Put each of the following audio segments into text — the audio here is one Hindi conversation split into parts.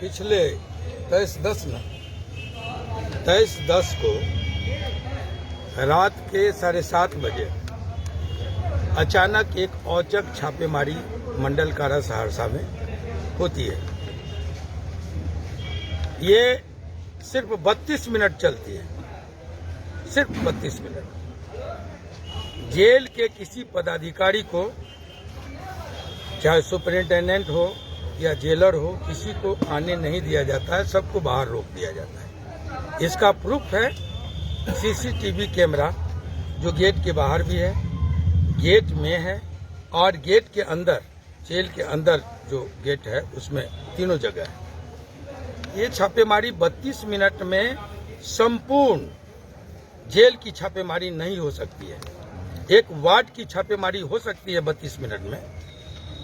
पिछले 23/10 को रात के 7:30 बजे अचानक एक औचक छापेमारी मंडल कारा सहरसा में होती है। ये सिर्फ 32 मिनट चलती है, सिर्फ 32 मिनट। जेल के किसी पदाधिकारी को, चाहे सुपरिंटेंडेंट हो या जेलर हो, किसी को आने नहीं दिया जाता है, सबको बाहर रोक दिया जाता है। इसका प्रूफ है सीसीटीवी कैमरा, जो गेट के बाहर भी है, गेट में है और गेट के अंदर, जेल के अंदर जो गेट है उसमें तीनों जगह है। ये छापेमारी 32 मिनट में संपूर्ण जेल की छापेमारी नहीं हो सकती है। एक वार्ड की छापेमारी हो सकती है 32 मिनट में,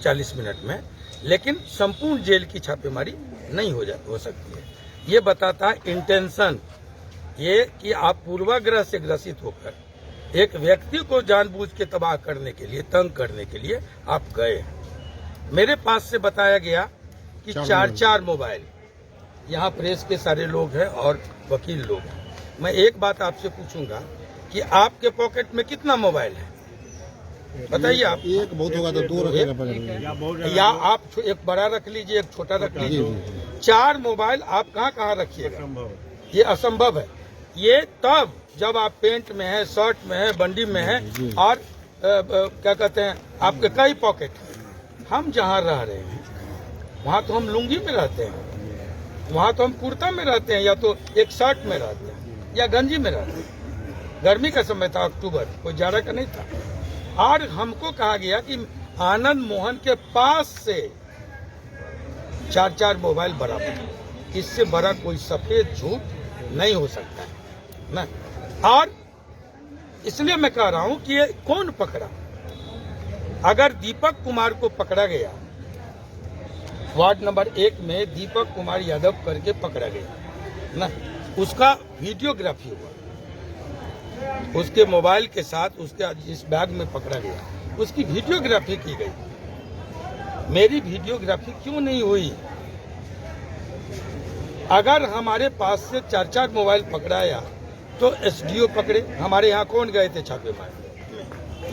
40 मिनट में, लेकिन संपूर्ण जेल की छापेमारी नहीं हो सकती है। ये बताता है इंटेंशन, ये कि आप पूर्वाग्रह से ग्रसित होकर एक व्यक्ति को जानबूझ के तबाह करने के लिए, तंग करने के लिए आप गए। मेरे पास से बताया गया कि 4 मोबाइल, यहाँ प्रेस के सारे लोग हैं और वकील लोग हैं। मैं एक बात आपसे पूछूंगा कि आपके पॉकेट में कितना मोबाइल है, बताइए आप। एक बहुत होगा तो 2 रखेगा, या आप एक बड़ा रख लीजिए, एक छोटा रख लीजिए। 4 मोबाइल आप कहाँ रखिएगा? ये असंभव है। ये तब जब आप पेंट में है, शर्ट में है, बंडी में है और क्या कहते हैं, आपके कई पॉकेट है। हम जहाँ रह रहे हैं वहाँ तो हम लुंगी में रहते हैं, वहाँ तो हम कुर्ता में रहते हैं, या तो एक शर्ट में रहते हैं या गंजी में रहते हैं। गर्मी का समय था, अक्टूबर, कोई जाड़ा का नहीं था। और हमको कहा गया कि आनंद मोहन के पास से 4 मोबाइल बराबर। इससे बड़ा कोई सफेद झूठ नहीं हो सकता है ना। और इसलिए मैं कह रहा हूं कि ये कौन पकड़ा? अगर दीपक कुमार को पकड़ा गया, वार्ड नंबर 1 में दीपक कुमार यादव करके पकड़ा गया ना, उसका वीडियोग्राफी हुआ, उसके मोबाइल के साथ उसके जिस बैग में पकड़ा गया उसकी वीडियोग्राफी की गई। मेरी वीडियोग्राफी क्यों नहीं हुई? अगर हमारे पास से 4 मोबाइल पकड़ाया तो एसडीओ पकड़े। हमारे यहाँ कौन गए थे छापेमारी?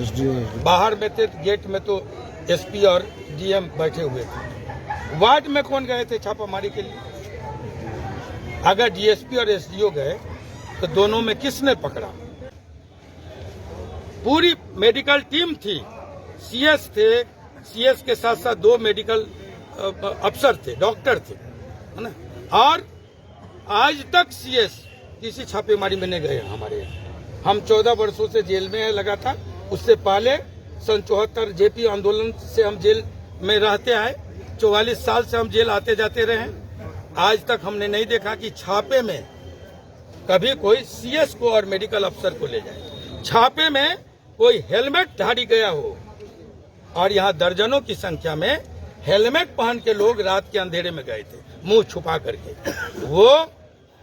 एसडीओ बाहर में थे, गेट में तो एसपी और डीएम बैठे हुए थे। वार्ड में कौन गए थे छापामारी के लिए? अगर डीएसपी और एसडीओ गए तो दोनों में किसने पकड़ा? पूरी मेडिकल टीम थी, सीएस थे, सीएस के साथ साथ 2 मेडिकल अफसर थे, डॉक्टर थे, है ना। और आज तक सीएस किसी छापेमारी में नहीं गए हमारे यहाँ। हम 14 वर्षों से जेल में है लगातार। उससे पहले सन 74 जेपी आंदोलन से हम जेल में रहते आए, 44 साल से हम जेल आते जाते रहे। आज तक हमने नहीं देखा कि छापे में कभी कोई सीएस को और मेडिकल अफसर को ले जाए। छापे में कोई हेलमेट धारी गया हो, और यहाँ दर्जनों की संख्या में हेलमेट पहन के लोग रात के अंधेरे में गए थे, मुंह छुपा करके। वो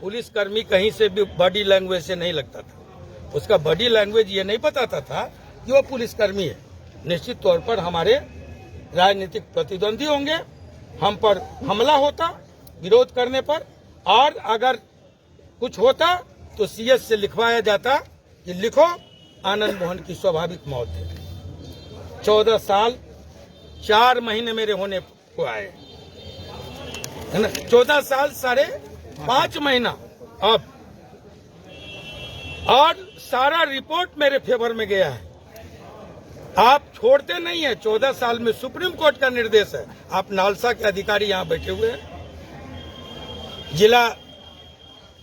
पुलिसकर्मी कहीं से भी बॉडी लैंग्वेज से नहीं लगता था। उसका बॉडी लैंग्वेज ये नहीं बताता था कि वो पुलिसकर्मी है। निश्चित तौर पर हमारे राजनीतिक प्रतिद्वंदी होंगे, हम पर हमला होता विरोध करने पर, और अगर कुछ होता तो सीएस से लिखवाया जाता कि लिखो आनंद मोहन की स्वाभाविक मौत है। 14 साल 4 महीने मेरे होने को आए, है ना। 14 साल 5.5 महीना अब, और सारा रिपोर्ट मेरे फेवर में गया है। आप छोड़ते नहीं है। 14 साल में सुप्रीम कोर्ट का निर्देश है। आप नालसा के अधिकारी यहाँ बैठे हुए हैं, जिला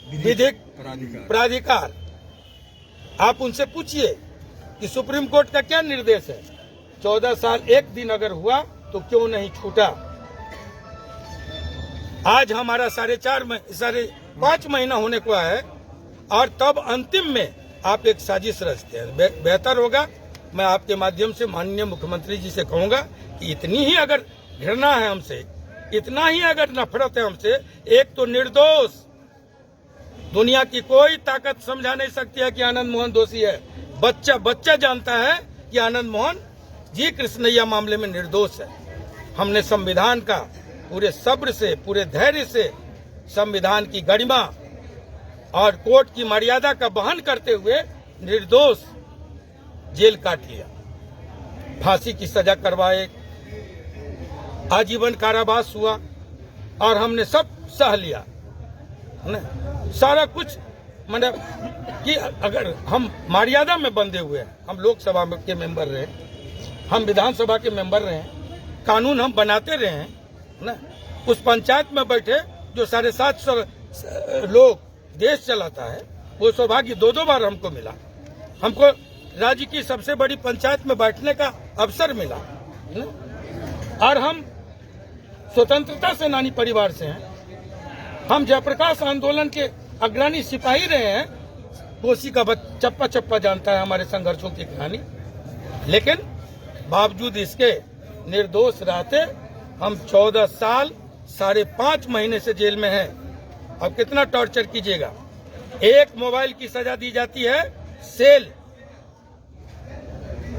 विधिक प्राधिकार, आप उनसे पूछिए कि सुप्रीम कोर्ट का क्या निर्देश है। 14 साल 1 दिन अगर हुआ तो क्यों नहीं छूटा? आज हमारा 5.5 महीना होने को है, और तब अंतिम में आप एक साजिश रचते हैं। बेहतर होगा, मैं आपके माध्यम से माननीय मुख्यमंत्री जी से कहूंगा कि इतनी ही अगर घृणा है हमसे, इतना ही अगर नफरत है हमसे, एक तो निर्दोष, दुनिया की कोई ताकत समझा नहीं सकती है कि आनंद मोहन दोषी है। बच्चा जानता है कि आनंद मोहन जी कृष्णैया मामले में निर्दोष है। हमने संविधान का पूरे सब्र से, पूरे धैर्य से संविधान की गरिमा और कोर्ट की मर्यादा का वहन करते हुए निर्दोष जेल काट लिया, फांसी की सजा करवाए, आजीवन कारावास हुआ और हमने सब सह लिया, है ना? सारा कुछ मतलब कि अगर हम मर्यादा में बंधे हुए हैं, हम लोकसभा के मेंबर रहे, हम विधानसभा के मेंबर रहे, कानून हम बनाते रहे हैं ना। उस पंचायत में बैठे जो 750 लोग देश चलाता है, वो सौभाग्य 2-2 बार हमको मिला। हमको राज्य की सबसे बड़ी पंचायत में बैठने का अवसर मिला, है ना? और हम स्वतंत्रता सेनानी परिवार से हैं। हम जयप्रकाश आंदोलन के अग्रणी सिपाही रहे हैं। कोसी का चप्पा चप्पा जानता है हमारे संघर्षों की कहानी। लेकिन बावजूद इसके निर्दोष रहते हम 14 साल 5.5 महीने से जेल में हैं। अब कितना टॉर्चर कीजिएगा। एक मोबाइल की सजा दी जाती है सेल,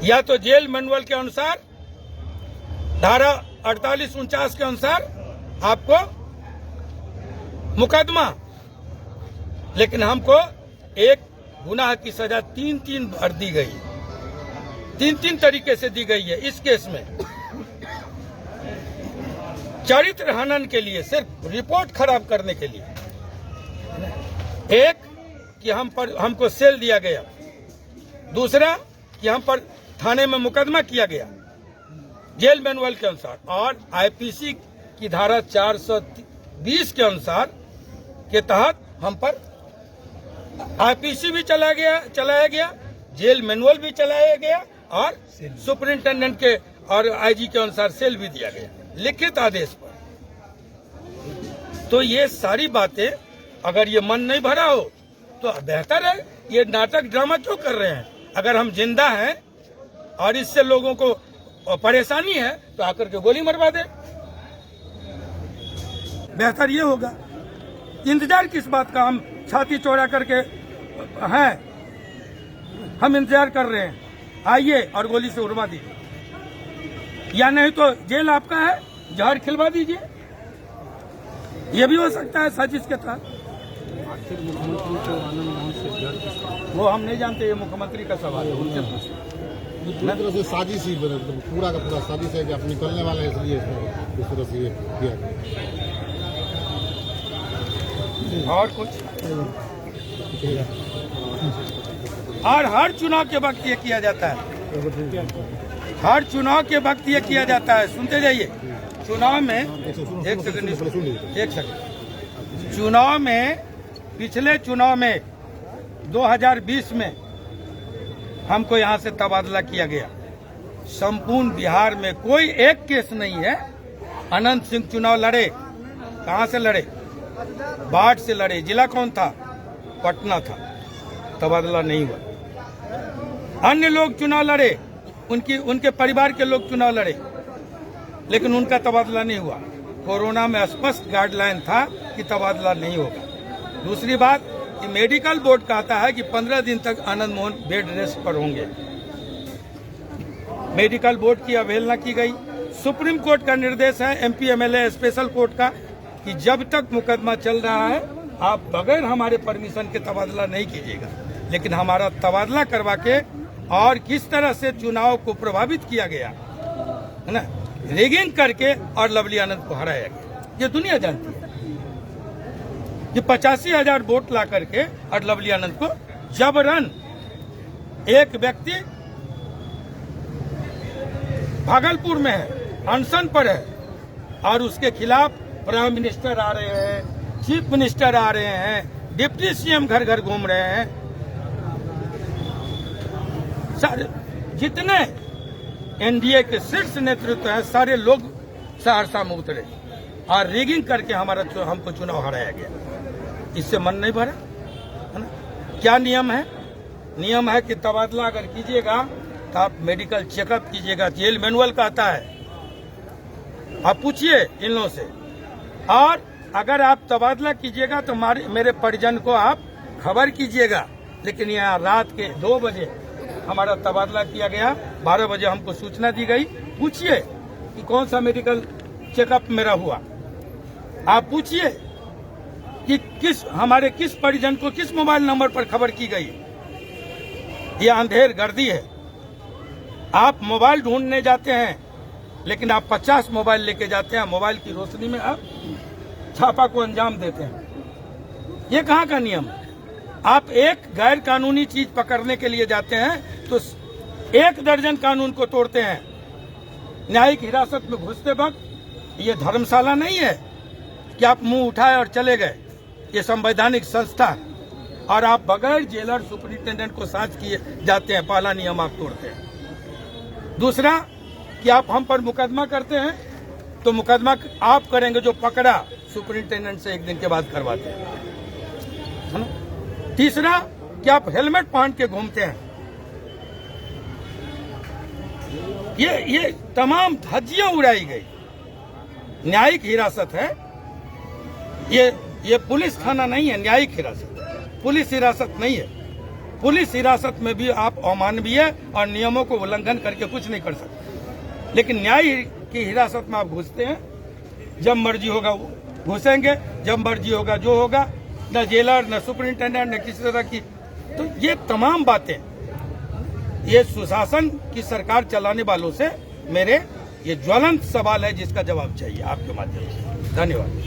या तो जेल मैनुअल के अनुसार धारा 48-49 के अनुसार आपको मुकदमा, लेकिन हमको एक गुनाह की सजा 3 बार दी गई, 3 तरीके से दी गई है। इस केस में चरित्र हनन के लिए, सिर्फ रिपोर्ट खराब करने के लिए। एक कि हमको सेल दिया गया, दूसरा कि हम पर थाने में मुकदमा किया गया जेल मैनुअल के अनुसार, और आईपीसी की धारा 420 के अनुसार के तहत हम पर आईपीसी भी चलाया गया, जेल मैनुअल भी चलाया गया और सुपरिंटेंडेंट के और आईजी के अनुसार सेल भी दिया गया लिखित आदेश पर। तो ये सारी बातें अगर ये मन नहीं भरा हो तो बेहतर है। ये नाटक ड्रामा क्यों कर रहे हैं? अगर हम जिंदा हैं और इससे लोगों को परेशानी है तो आकर के गोली मरवा दे, बेहतर ये होगा। इंतजार किस बात का? हम छाती चौड़ा करके हैं, हम इंतजार कर रहे हैं, आइए और गोली से उड़वा दीजिए, या नहीं तो जेल आपका है, जहर खिलवा दीजिए। ये भी हो सकता है साजिश के तहत। वो हम नहीं जानते, ये मुख्यमंत्री का सवाल है, उनसे पूछिए। तरह से साजिश ही पूरा का पूरा साजिश है कि आप निकलने वाले हैं, इसलिए इस तरह से ये किया। और कुछ? और हर चुनाव के वक्त ये किया जाता है, हर चुनाव के वक्त ये किया जाता है। सुनते जाइए। चुनाव में एक सेकंड, चुनाव में, पिछले चुनाव में 2020 में हमको यहाँ से तबादला किया गया। संपूर्ण बिहार में कोई एक केस नहीं है। अनंत सिंह चुनाव लड़े, कहाँ से लड़े? बाढ़ से लड़े। जिला कौन था? पटना था। तबादला नहीं हुआ। अन्य लोग चुनाव लड़े, उनके परिवार के लोग चुनाव लड़े, लेकिन उनका तबादला नहीं हुआ। कोरोना में स्पष्ट गाइडलाइन था कि तबादला नहीं होगा। दूसरी बात कि मेडिकल बोर्ड कहता है कि 15 दिन तक आनंद मोहन बेड रेस्ट पर होंगे। मेडिकल बोर्ड की अवहेलना की गई। सुप्रीम कोर्ट का निर्देश है, एमपी एमएलए स्पेशल कोर्ट का, कि जब तक मुकदमा चल रहा है आप बगैर हमारे परमिशन के तबादला नहीं कीजिएगा। लेकिन हमारा तबादला करवा के और किस तरह से चुनाव को प्रभावित किया गया है ना, रिगिंग करके, और लवली आनंद को हराया गया। ये दुनिया जानती है कि 85,000 वोट ला करके और लवली आनंद को जबरन, एक व्यक्ति भागलपुर में है, अनशन पर है, और उसके खिलाफ प्राइम मिनिस्टर आ रहे हैं, चीफ मिनिस्टर आ रहे हैं, डिप्टी सीएम घर घर घूम रहे हैं। जितने एनडीए के शीर्ष नेतृत्व है, सारे लोग सहरसा में उतरे और रिगिंग करके हमको चुनाव हराया गया। इससे मन नहीं भरा, है ना? क्या नियम है? नियम है कि तबादला अगर कीजिएगा तो आप मेडिकल चेकअप कीजिएगा, जेल मैनुअल कहता है। आप पूछिए इन लोगों से। और अगर आप तबादला कीजिएगा तो मेरे परिजन को आप खबर कीजिएगा। लेकिन यहाँ रात के 2 बजे हमारा तबादला किया गया। 12 बजे हमको सूचना दी गई। पूछिए कि कौन सा मेडिकल चेकअप मेरा हुआ। आप पूछिए कि किस परिजन को किस मोबाइल नंबर पर खबर की गई। ये अंधेर गर्दी है। आप मोबाइल ढूंढने जाते हैं, लेकिन आप 50 मोबाइल लेके जाते हैं। मोबाइल की रोशनी में आप छापा को अंजाम देते हैं। ये कहाँ का नियम है? आप एक गैर कानूनी चीज पकड़ने के लिए जाते हैं तो 1 दर्जन कानून को तोड़ते हैं। न्यायिक हिरासत में घुसते वक्त ये धर्मशाला नहीं है कि आप मुंह उठाए और चले गए। ये संवैधानिक संस्था है और आप बगैर जेलर सुपरिंटेंडेंट को साथ किए जाते हैं। पहला नियम आप तोड़ते हैं। दूसरा कि आप हम पर मुकदमा करते हैं तो मुकदमा आप करेंगे जो पकड़ा सुपरिंटेंडेंट से 1 दिन के बाद करवाते हैं, है ना। तीसरा कि आप हेलमेट पहन के घूमते हैं। ये तमाम धज्जियां उड़ाई गई। न्यायिक हिरासत है ये पुलिस थाना नहीं है। न्यायिक हिरासत, पुलिस हिरासत नहीं है। पुलिस हिरासत में भी आप अमानवीय और नियमों को उल्लंघन करके कुछ नहीं कर सकते। लेकिन न्याय की हिरासत में आप घुसते हैं। जब मर्जी होगा घुसेंगे, जब मर्जी होगा जो होगा। न जेलर, न सुपरिंटेंडेंट, न किसी तरह की। तो ये तमाम बातें, ये सुशासन की सरकार चलाने वालों से मेरे ये ज्वलंत सवाल है जिसका जवाब चाहिए आपके माध्यम से। धन्यवाद।